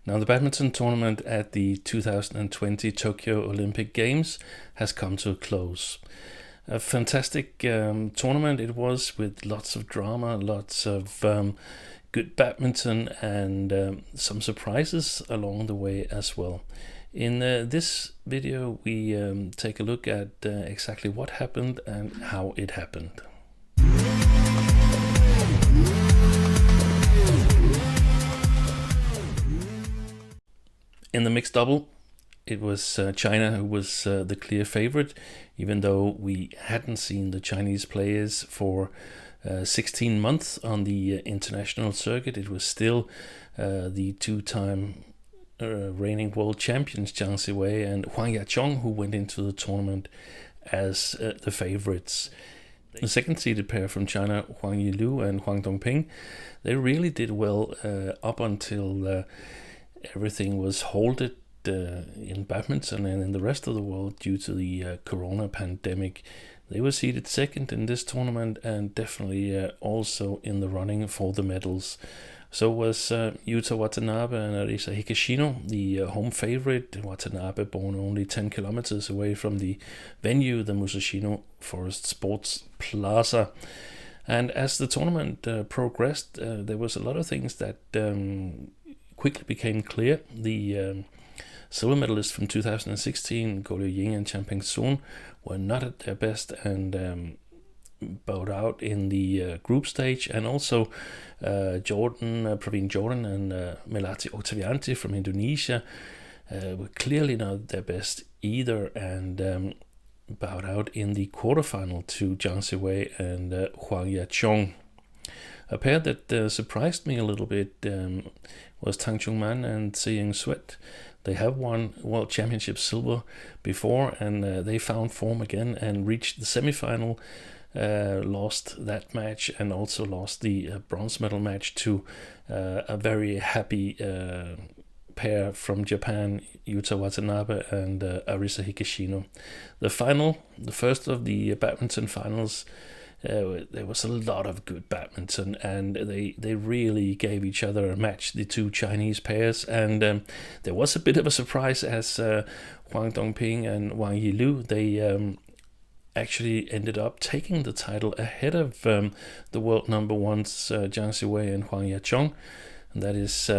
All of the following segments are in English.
Now, the badminton tournament at the 2020 Tokyo Olympic Games has come to a close. A fantastic tournament it was, with lots of drama, lots of good badminton, and some surprises along the way as well. In this video, we take a look at exactly what happened and how it happened. In the mixed double, it was China who was the clear favorite, even though we hadn't seen the Chinese players for 16 months on the international circuit. It was still the two-time reigning world champions Jiang Ziwei and Huang Yaqiong who went into the tournament as the favorites. The second-seeded pair from China, Huang Yilu and Huang Dongping, they really did well up until everything was halted in badminton and in the rest of the world due to the corona pandemic. They were seeded second in this tournament and definitely also in the running for the medals. So was Yuta Watanabe and Arisa Higashino, the home favorite. Watanabe born only 10 kilometers away from the venue, the Musashino Forest Sports Plaza. And as the tournament progressed, there was a lot of things that quickly became clear. The silver medalists from 2016, Go Liu Ying and Chan Peng Soon, were not at their best and bowed out in the group stage. And also Praveen Jordan and Melati Oktavianti from Indonesia were clearly not at their best either, and bowed out in the quarterfinal to Jiang Ziwei and Huang Yaqiong. A pair that surprised me a little bit was Tang Chungman and Ziying Sweat. They have won World Championship silver before, and they found form again and reached the semifinal. Lost that match and also lost the bronze medal match to a very happy pair from Japan, Yuta Watanabe and Arisa Higashino. The final, the first of the badminton finals, there was a lot of good badminton, and they really gave each other a match, the two Chinese pairs. And there was a bit of a surprise as Huang Dongping and Wang Yilu, they actually ended up taking the title ahead of the world number ones Jiang Ziwei and Huang Yaqiong. And that is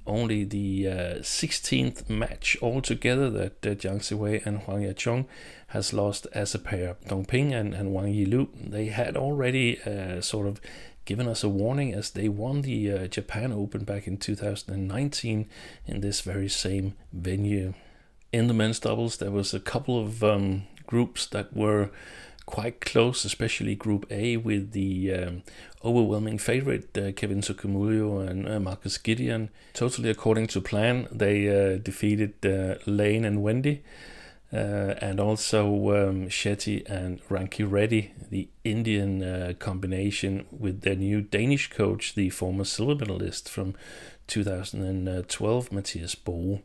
only the 16th match altogether that Jiang Ziwei and Huang Yaqiong has lost as a pair. Dongping and Wang Yilu, they had already sort of given us a warning, as they won the Japan Open back in 2019 in this very same venue. In the men's doubles, there was a couple of groups that were quite close, especially Group A with the overwhelming favorite Kevin Sukamuljo and Marcus Gideon. Totally according to plan, they defeated Lane and Wendy, and also Shetty and Ranki Reddy, the Indian combination with their new Danish coach, the former silver medalist from 2012, Matthias Bo.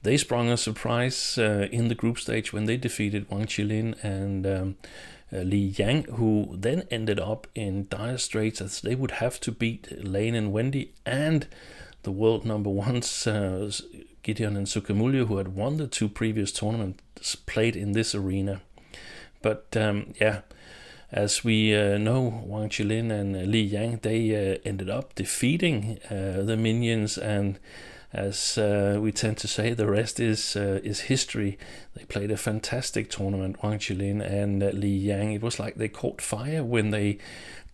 They sprung a surprise in the group stage when they defeated Wang Qilin and Li Yang, who then ended up in dire straits as they would have to beat Lane and Wendy and the world number ones Gideon and Sukamuljo, who had won the two previous tournaments played in this arena. But as we know, Wang Qilin and Li Yang, they ended up defeating the minions, and as we tend to say, the rest is history. They played a fantastic tournament, Wang Qilin and Li Yang. It was like they caught fire when they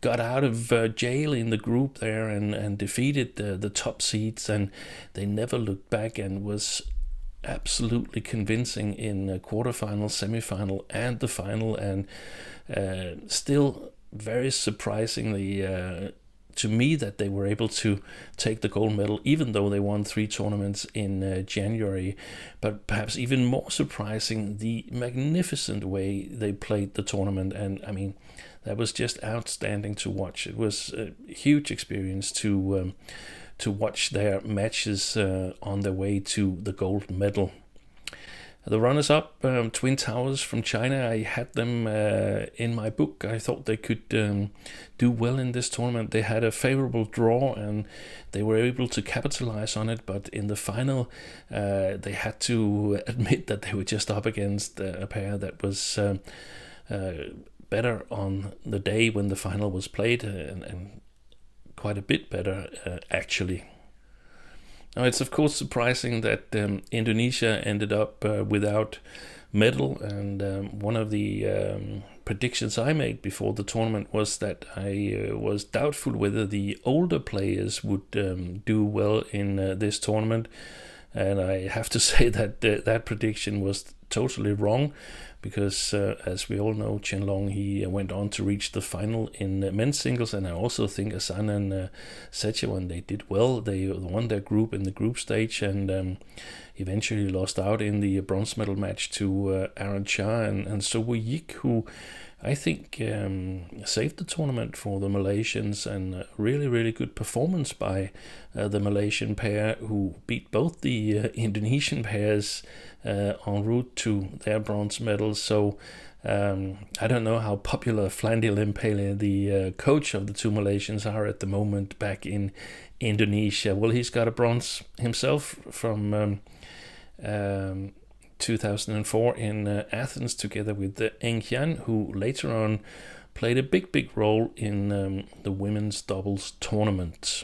got out of jail in the group there and defeated the top seeds, and they never looked back and was absolutely convincing in quarterfinal, semifinal, and the final. And still very surprisingly to me that they were able to take the gold medal, even though they won 3 tournaments in January. But perhaps even more surprising, the magnificent way they played the tournament. And I mean, that was just outstanding to watch. It was a huge experience to watch their matches on their way to the gold medal. The runners-up, Twin Towers from China, I had them in my book. I thought they could do well in this tournament. They had a favorable draw and they were able to capitalize on it, but in the final they had to admit that they were just up against a pair that was better on the day when the final was played, and quite a bit better actually. Now, it's of course surprising that Indonesia ended up without medal, and one of the predictions I made before the tournament was that I was doubtful whether the older players would do well in this tournament, and I have to say that that prediction was totally wrong, because as we all know, Chen Long, he went on to reach the final in men's singles, and I also think Asan and Sechewan, they did well. They won their group in the group stage, and eventually lost out in the bronze medal match to Aaron Cha and So Woo Yik, who I think saved the tournament for the Malaysians, and really, really good performance by the Malaysian pair, who beat both the Indonesian pairs en route to their bronze medals. So I don't know how popular Flandy Lempele, the coach of the two Malaysians, are at the moment back in Indonesia. Well, he's got a bronze himself from 2004 in Athens, together with Eng Hian, who later on played a big role in the women's doubles tournament.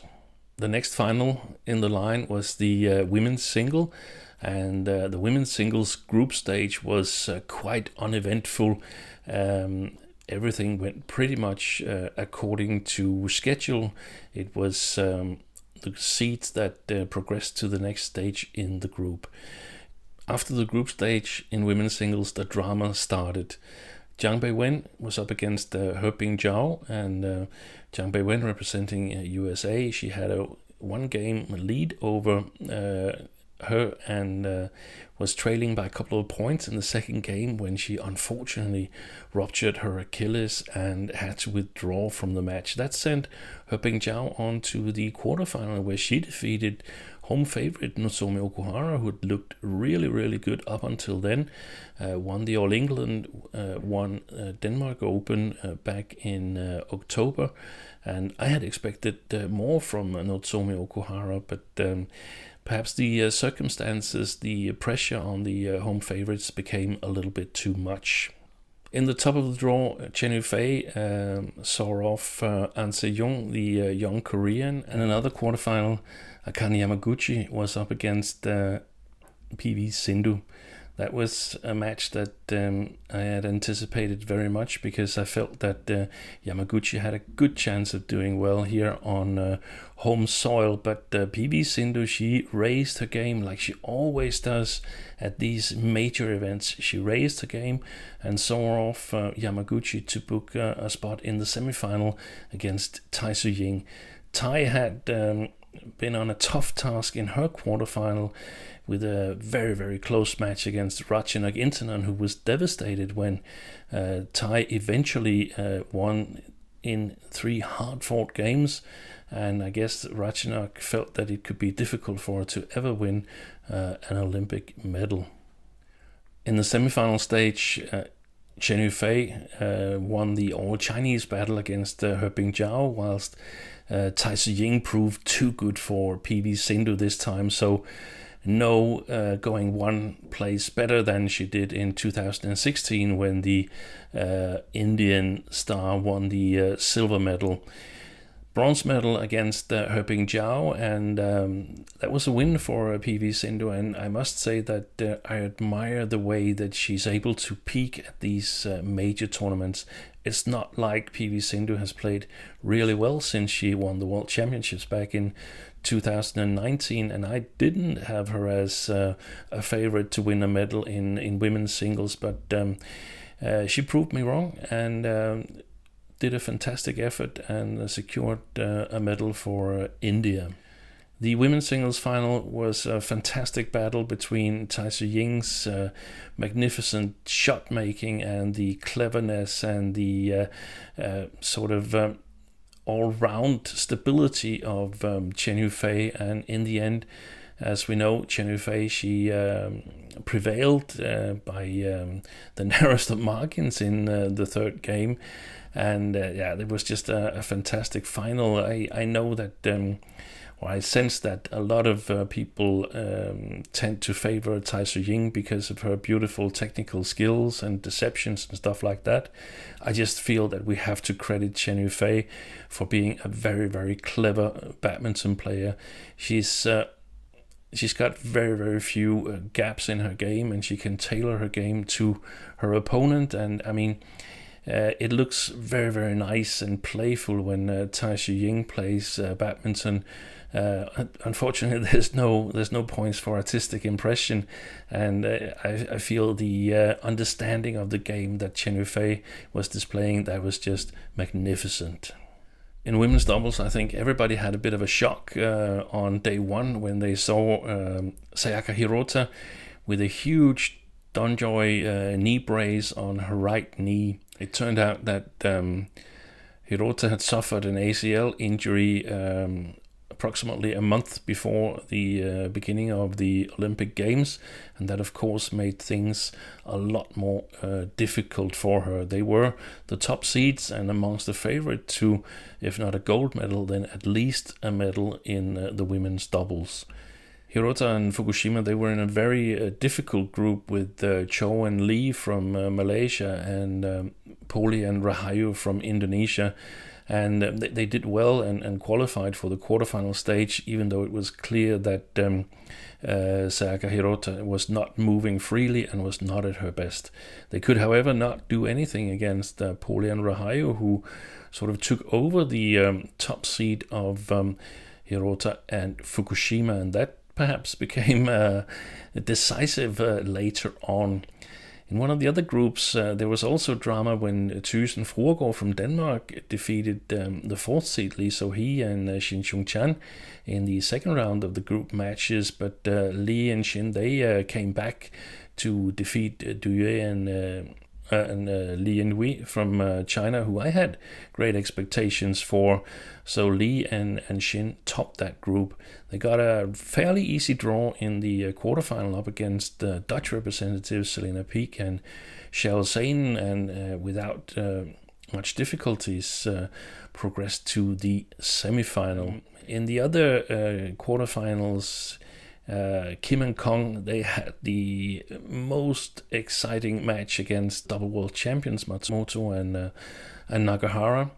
The next final in the line was the women's single, and the women's singles group stage was quite uneventful. Everything went pretty much according to schedule. It was the seeds that progressed to the next stage in the group. After the group stage in women's singles, the drama started. Jiang Beiwen was up against He Bingjiao, and Jiang Beiwen, representing USA, she had a one-game lead over her, and was trailing by a couple of points in the second game when she unfortunately ruptured her Achilles and had to withdraw from the match. That sent He Bingjiao on to the quarterfinal, where she defeated home favorite Nozomi Okuhara, who had looked really good up until then. Won the All England, won Denmark Open back in October, and I had expected more from Nozomi Okuhara, but perhaps the circumstances, the pressure on the home favorites became a little bit too much. In the top of the draw, Chen Yufei saw off An Se-young, the young Korean, and another quarterfinal, Akane Yamaguchi was up against PV Sindhu. That was a match that I had anticipated very much, because I felt that Yamaguchi had a good chance of doing well here on home soil. But PV Sindhu, she raised her game like she always does at these major events. She raised her game and saw off Yamaguchi to book a spot in the semifinal against Tai Tzu-ying. Tai had been on a tough task in her quarterfinal with a very close match against Ratchanok Intanon, who was devastated when Tai eventually won in 3 hard-fought games, and I guess Ratchanok felt that it could be difficult for her to ever win an Olympic medal. In the semifinal stage, Chen Yufei won the all-Chinese battle against He Bingjiao, whilst Tai Tzu-ying proved too good for PV Sindhu this time, so no going one place better than she did in 2016 when the Indian star won the silver medal. Bronze medal against He Bingjiao, and that was a win for PV Sindhu, and I must say that I admire the way that she's able to peak at these major tournaments. It's not like PV Sindhu has played really well since she won the World Championships back in 2019, and I didn't have her as a favorite to win a medal in women's singles, but she proved me wrong and did a fantastic effort and secured a medal for India. The women's singles final was a fantastic battle between Tai Tzu-ying's magnificent shot making and the cleverness and the sort of all-round stability of Chen Yufei, and in the end As we know, Chen Yufei, she prevailed by the narrowest of margins in the third game. And it was just a fantastic final. I know that, or I sense that a lot of people tend to favor Tai Tzu Ying because of her beautiful technical skills and deceptions and stuff like that. I just feel that we have to credit Chen Yufei for being a very, very clever badminton player. She's got very, very few gaps in her game, and she can tailor her game to her opponent. And I mean, it looks very, very nice and playful when Tai Tzu Ying plays badminton. Unfortunately, there's no points for artistic impression, and I feel the understanding of the game that Chen Yufei was displaying, that was just magnificent. In women's doubles, I think everybody had a bit of a shock on day one when they saw Sayaka Hirota with a huge Donjoy knee brace on her right knee. It turned out that Hirota had suffered an ACL injury approximately a month before the beginning of the Olympic Games, and that of course made things a lot more difficult for her. They were the top seeds and amongst the favorite to, if not a gold medal, then at least a medal in the women's doubles. Hirota and Fukushima, they were in a very difficult group with Cho and Lee from Malaysia and Poli and Rahayu from Indonesia. And they did well and qualified for the quarterfinal stage, even though it was clear that Sayaka Hirota was not moving freely and was not at her best. They could, however, not do anything against Poli and Rahayu, who sort of took over the top seed of Hirota and Fukushima, and that perhaps became decisive later on. In one of the other groups, there was also drama when Thyssen Fruergaard from Denmark defeated the fourth seed Lee So-hee and Shin Chung-chan in the second round of the group matches. But Lee and Shin, they came back to defeat Du Yue and Li Yinhui from China, who I had great expectations for. So Li and Shin topped that group. They got a fairly easy draw in the quarterfinal up against Dutch representatives Selena Peek and Xiao Zhane, and without much difficulties progressed to the semifinal. In the other quarterfinals, Kim and Kong, they had the most exciting match against double world champions Matsumoto and Nakahara.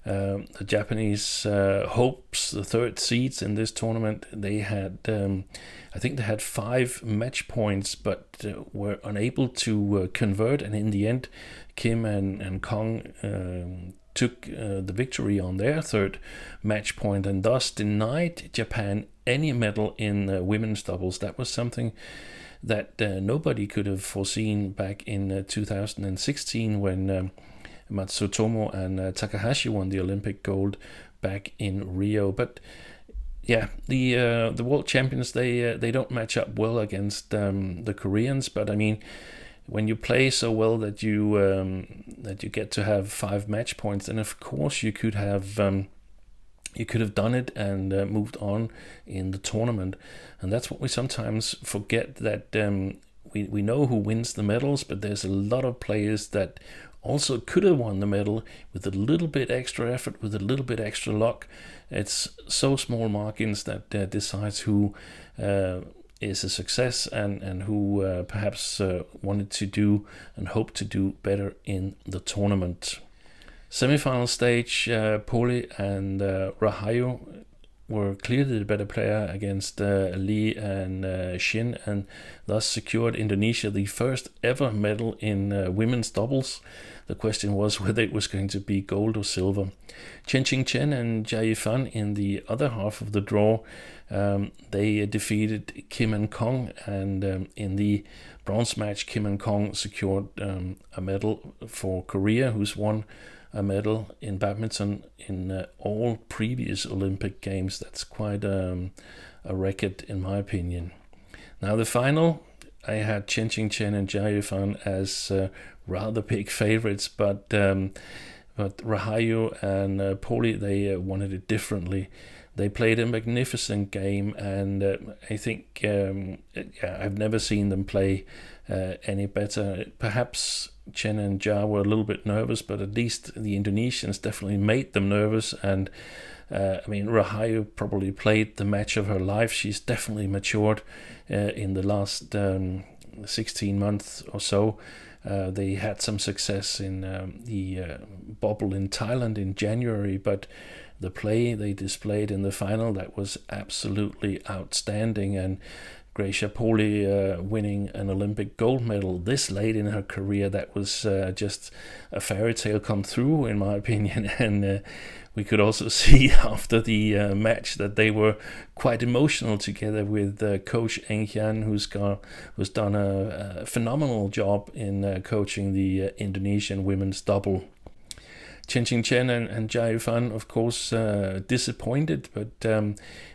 The Japanese hopes, the third seeds in this tournament, they had, I think they had 5 match points, but were unable to convert. And in the end, Kim and Kong took the victory on their third match point and thus denied Japan any medal in women's doubles. That was something that nobody could have foreseen back in 2016 when Matsutomo and Takahashi won the Olympic gold back in Rio. But yeah, the world champions, they don't match up well against the Koreans. But I mean, when you play so well that you get to have 5 match points, then of course you could have done it and moved on in the tournament. And that's what we sometimes forget, that we know who wins the medals, but there's a lot of players that also could have won the medal with a little bit extra effort, with a little bit extra luck. It's so small margins that decides who is a success and who perhaps wanted to do and hoped to do better in the tournament. Semi-final stage, Poli and Rahayu were clearly the better player against Lee and Shin, and thus secured Indonesia the first ever medal in women's doubles. The question was whether it was going to be gold or silver. Chen Qingchen and Jia Yifan in the other half of the draw, they defeated Kim and Kong, and in the bronze match, Kim and Kong secured a medal for Korea, who's won a medal in badminton in all previous Olympic Games. That's quite a record in my opinion. Now the final, I had Chen Qingchen and Jia Yifan as rather big favorites, but Rahayu and Poli, they wanted it differently. They played a magnificent game, and I think I've never seen them play any better. Perhaps Chen and Jia were a little bit nervous, but at least the Indonesians definitely made them nervous. And Rahayu probably played the match of her life. She's definitely matured in the last 16 months or so. They had some success in the bubble in Thailand in January, but the play they displayed in the final, that was absolutely outstanding. And Gracia Poli winning an Olympic gold medal this late in her career, that was just a fairy tale come through, in my opinion. And we could also see after the match that they were quite emotional together with coach Eng Hian, who's done a phenomenal job in coaching the Indonesian women's double. Chen Qingchen and Jia Yufan, of course, disappointed, but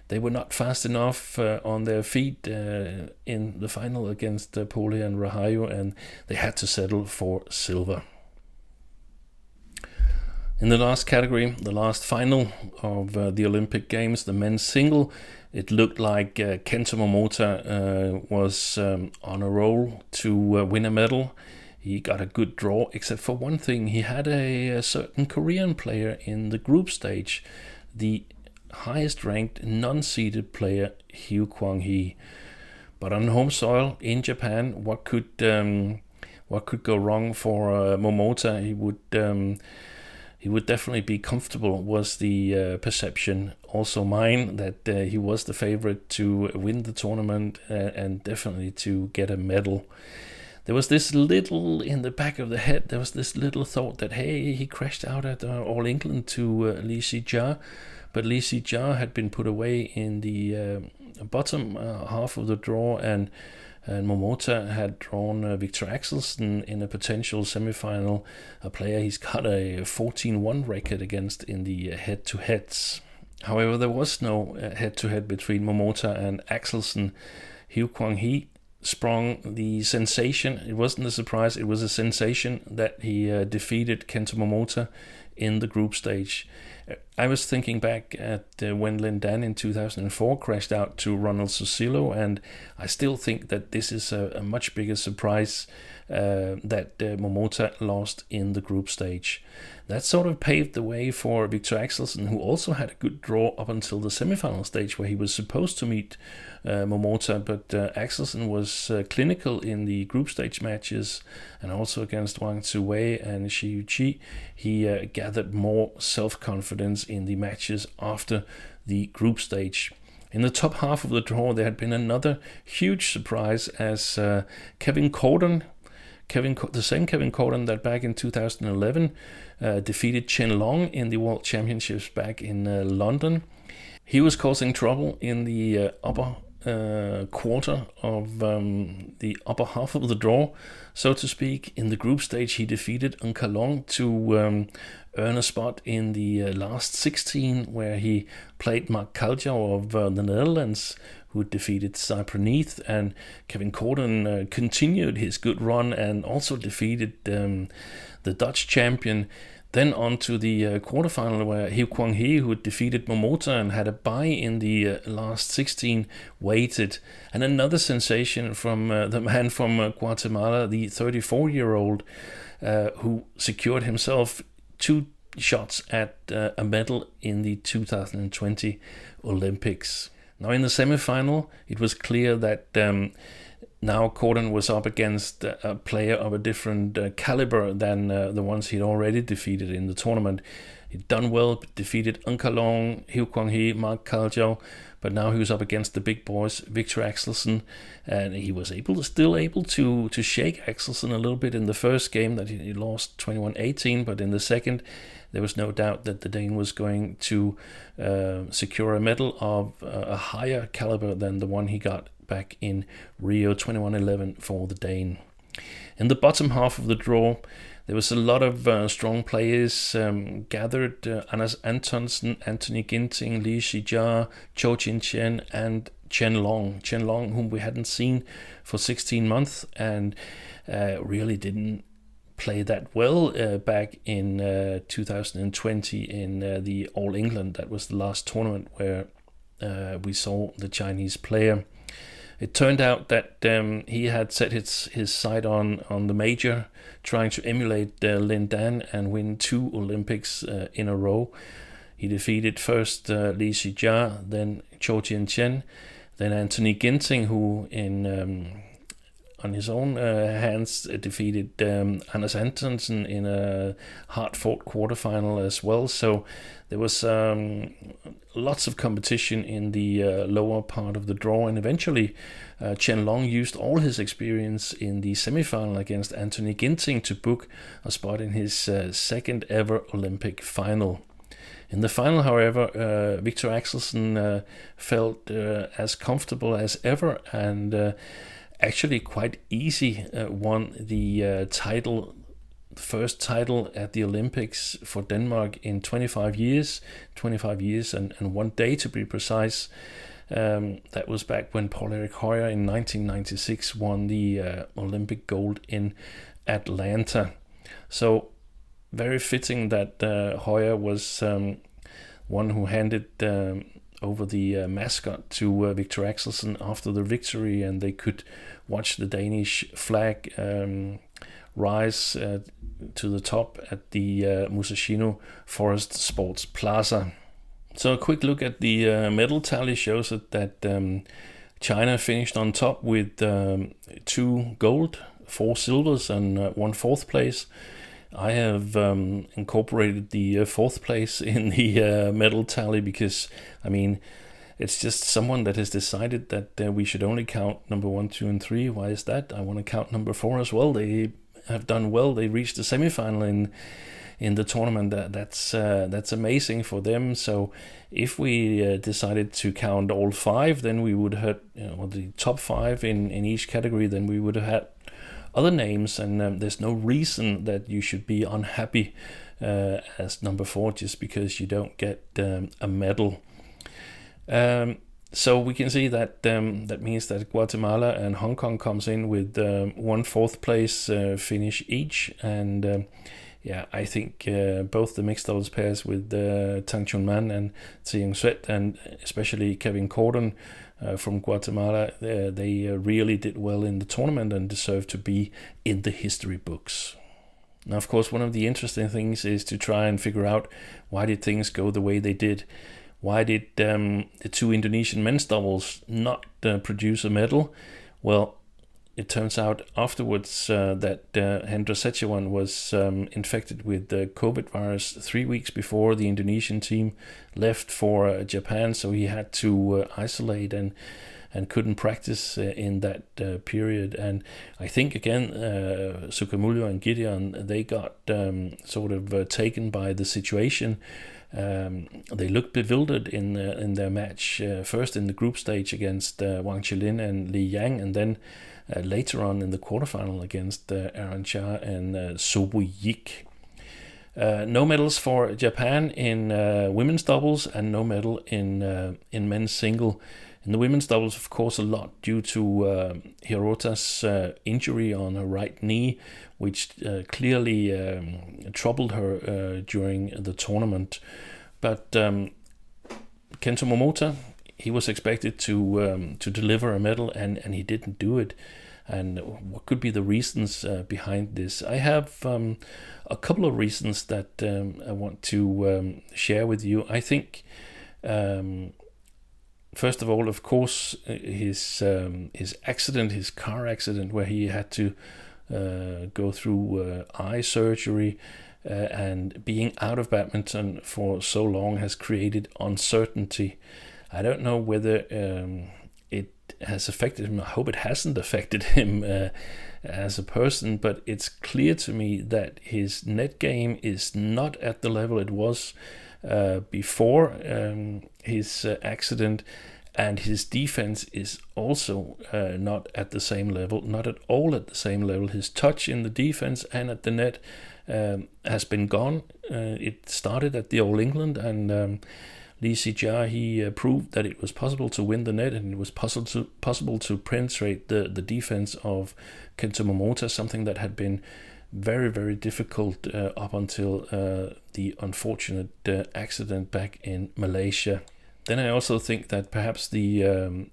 they were not fast enough on their feet in the final against Poli and Rahayu, and they had to settle for silver. In the last category, the last final of the Olympic Games, the men's single, it looked like Kento Momota was on a roll to win a medal. He got a good draw, except for one thing. He had a certain Korean player in the group stage, the highest ranked non-seeded player, Hugh Kwang-hee. But on home soil in Japan, what could go wrong for Momota? He would definitely be comfortable, was the perception. Also mine, that he was the favorite to win the tournament and definitely to get a medal. There was this little in the back of the head, there was this little thought that, hey, he crashed out at All England to Li Xijia, but Li Xijia had been put away in the bottom half of the draw, and Momota had drawn Victor Axelsen in a potential semi-final, a player he's got a 14-1 record against in the head-to-heads. However, there was no head-to-head between Momota and Axelsen. Hugh Kwang-hee sprung the sensation. It wasn't a surprise, it was a sensation that he defeated Kento Momota in the group stage. I was thinking back at when Lin Dan in 2004 crashed out to Ronald Susilo, and I still think that this is a much bigger surprise that Momota lost in the group stage. That sort of paved the way for Victor Axelsen, who also had a good draw up until the semifinal stage, where he was supposed to meet Momota, but Axelsen was clinical in the group stage matches, and also against Wang Tzuwei and Xi Yuqi. He gathered more self-confidence in the matches after the group stage. In the top half of the draw, there had been another huge surprise as Kevin Corden, the same Kevin Corden that back in 2011 defeated Chen Long in the World Championships back in London. He was causing trouble in the upper quarter of the upper half of the draw, so to speak. In the group stage, he defeated Ng Kalong to earn a spot in the last 16, where he played Mark Kaljau of the Netherlands, who defeated Cypronith, and Kevin Corden continued his good run and also defeated the Dutch champion. Then on to the quarterfinal, where Hugh Kwang-hee, who defeated Momota and had a bye in the last 16, waited. And another sensation from the man from Guatemala, the 34-year-old, who secured himself 2 shots at a medal in the 2020 Olympics. Now in the semifinal, it was clear that now Corden was up against a player of a different caliber than the ones he'd already defeated in the tournament. He'd done well, defeated Ng Kalong, Hugh Kwang-hee, Mark Kaljau, but now he was up against the big boys, Victor Axelsen, and he was still able to shake Axelsen a little bit in the first game that he lost 21-18, but in the second, there was no doubt that the Dane was going to secure a medal of a higher caliber than the one he got back in Rio 2111 for the Dane. In the bottom half of the draw, there was a lot of strong players gathered. Anders Antonsen, Anthony Ginting, Li Xijia, Zhou Jinqian, and Chen Long, whom we hadn't seen for 16 months and really didn't play that well back in 2020 in the All England. That was the last tournament where we saw the Chinese player. It turned out that he had set his sight on the major, trying to emulate Lin Dan and win 2 Olympics in a row. He defeated first Li Xijia, then Zhou Jianqian, then Anthony Ginting, who on his own hands defeated Anders Antonsen in a hard-fought quarterfinal as well. So there was lots of competition in the lower part of the draw, and eventually Chen Long used all his experience in the semifinal against Anthony Ginting to book a spot in his second ever Olympic final. In the final, however, Victor Axelsen felt as comfortable as ever and actually quite easy won the first title at the Olympics for Denmark in 25 years and 1 day to be precise. That was back when Paul-Erik Høyer in 1996 won the Olympic gold in Atlanta. So very fitting that Høyer was one who handed over the mascot to Victor Axelsen after the victory, and they could watch the Danish flag rise to the top at the Musashino Forest Sports Plaza. So a quick look at the medal tally shows that China finished on top with 2 gold, 4 silvers and 1 fourth place. I have incorporated the 4th place in the medal tally because, I mean, it's just someone that has decided that we should only count number 1, 2, and 3. Why is that? I want to count number 4 as well. They have done well. They reached the semifinal in the tournament. That's amazing for them. So if we decided to count all 5, then we would have the top 5 in each category. Then we would have had other names, and there's no reason that you should be unhappy as number 4 just because you don't get a medal. So we can see that that means that Guatemala and Hong Kong comes in with 1 fourth place finish each, and I think both the mixed doubles pairs with Tang Chunman and Tsieng Sweat, and especially Kevin Corden from Guatemala, they really did well in the tournament and deserve to be in the history books. Now, of course, one of the interesting things is to try and figure out why did things go the way they did. Why did the 2 Indonesian men's doubles not produce a medal? Well, it turns out afterwards that Hendra Setiawan was infected with the COVID virus 3 weeks before the Indonesian team left for Japan, so he had to isolate and couldn't practice in that period. And I think again, Sukamuljo and Gideon, they got sort of taken by the situation. They looked bewildered in their match, first in the group stage against Wang Qilin and Li Yang, and then later on in the quarterfinal against Aaron Cha and Sobu Yik. No medals for Japan in women's doubles, and no medal in men's single. In the women's doubles, of course, a lot due to Hirota's injury on her right knee, which clearly troubled her during the tournament. But Kento Momota, he was expected to deliver a medal, and he didn't do it. And what could be the reasons behind this? I have a couple of reasons that I want to share with you. I think, first of all, of course, his accident, his car accident, where he had to go through eye surgery, and being out of badminton for so long has created uncertainty. I don't know whether it has affected him. I hope it hasn't affected him as a person, but it's clear to me that his net game is not at the level it was before his accident, and his defense is also not at the same level, not at all at the same level. His touch in the defense and at the net has been gone. It started at the All England, and Li Xijia, he proved that it was possible to win the net, and it was possible to penetrate the defense of Kento Momota, something that had been very, very difficult up until the unfortunate accident back in Malaysia. Then I also think that perhaps the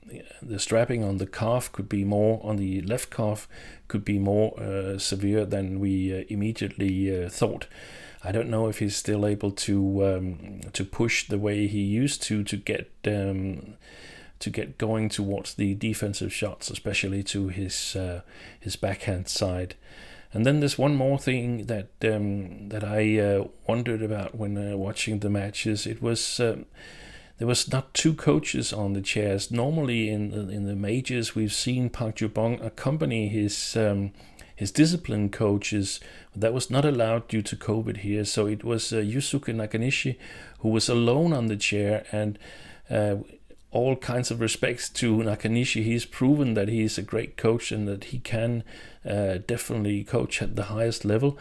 strapping on the calf could be more, on the left calf, could be more severe than we immediately thought. I don't know if he's still able to push the way he used to get going towards the defensive shots, especially to his backhand side. And then there's one more thing that I wondered about when watching the matches. It was there was not two coaches on the chairs. Normally in the majors, we've seen Park Ju-bong accompany his discipline coaches. That was not allowed due to COVID here. So it was Yusuke Nakanishi who was alone on the chair, and all kinds of respects to Nakanishi. He's proven that he's a great coach and that he can definitely coach at the highest level.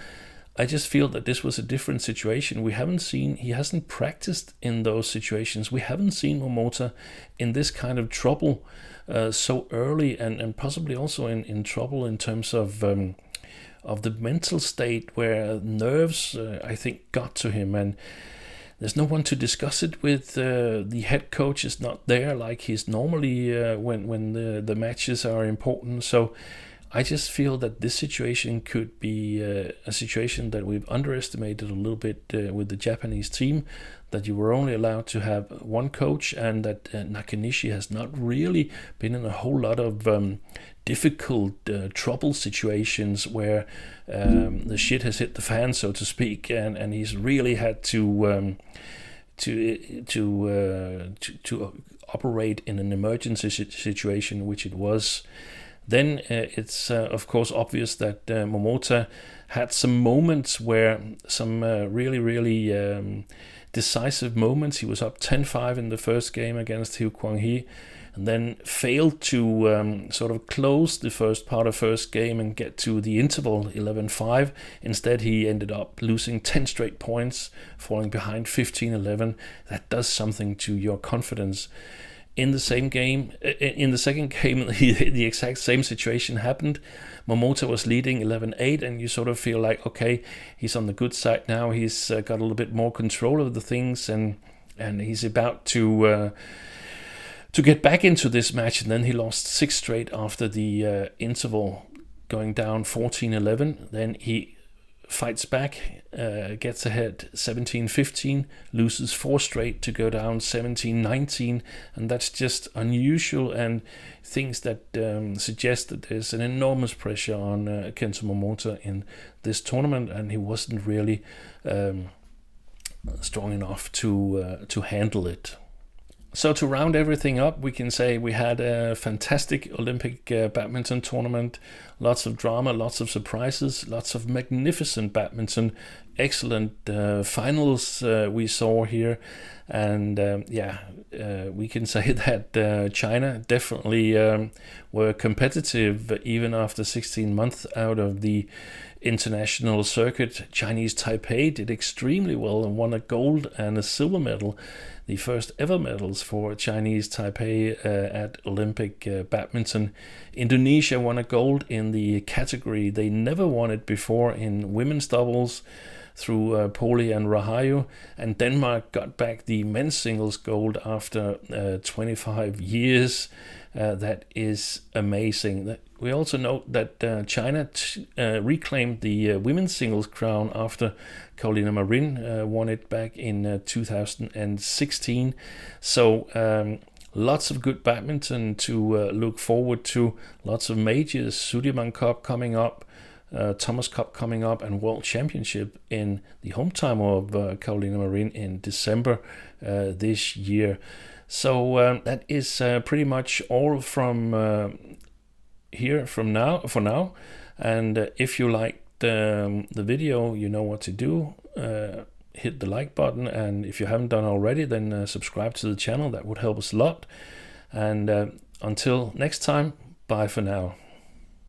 I just feel that this was a different situation. He hasn't practiced in those situations. We haven't seen Momota in this kind of trouble so early, and possibly also in trouble in terms of the mental state, where nerves, I think, got to him. And there's no one to discuss it with. The head coach is not there like he's normally when the matches are important. So I just feel that this situation could be a situation that we've underestimated a little bit with the Japanese team, that you were only allowed to have one coach, and that Nakanishi has not really been in a whole lot of difficult trouble situations where the shit has hit the fan, so to speak, and he's really had to operate in an emergency situation, which it was. Then it's of course obvious that Momota had some moments where some really decisive moments. He was up 10-5 in the first game against Hiu Kwang-hee, and then failed to sort of close the first part of first game and get to the interval 11-5. Instead, he ended up losing 10 straight points, falling behind 15-11. That does something to your confidence. In the second game, the exact same situation happened. Momota was leading 11-8, and you sort of feel like, okay, he's on the good side now. He's got a little bit more control of the things, and he's about to get back into this match. And then he lost 6 straight after the interval, going down 14-11. Then he fights back, gets ahead 17-15, loses 4 straight to go down 17-19, and that's just unusual, and things that suggest that there's an enormous pressure on Kento Momota in this tournament, and he wasn't really strong enough to handle it. So to round everything up, we can say we had a fantastic Olympic badminton tournament. Lots of drama, lots of surprises, lots of magnificent badminton, excellent finals we saw here. And we can say that China definitely were competitive even after 16 months out of the international circuit. Chinese Taipei did extremely well and won a gold and a silver medal, the first ever medals for Chinese Taipei at Olympic badminton. Indonesia won a gold in the category they never won it before in women's doubles through Poli and Rahayu, and Denmark got back the men's singles gold after 25 years. That is amazing. We also note that China reclaimed the women's singles crown after Carolina Marin won it back in 2016. So lots of good badminton to look forward to. Lots of majors, Sudirman Cup coming up, Thomas Cup coming up, and World Championship in the hometown of Carolina Marin in December this year. So that is pretty much all from here for now. And if you liked the video, you know what to do. Hit the like button, and if you haven't done already, then subscribe to the channel. That would help us a lot. And until next time, bye for now.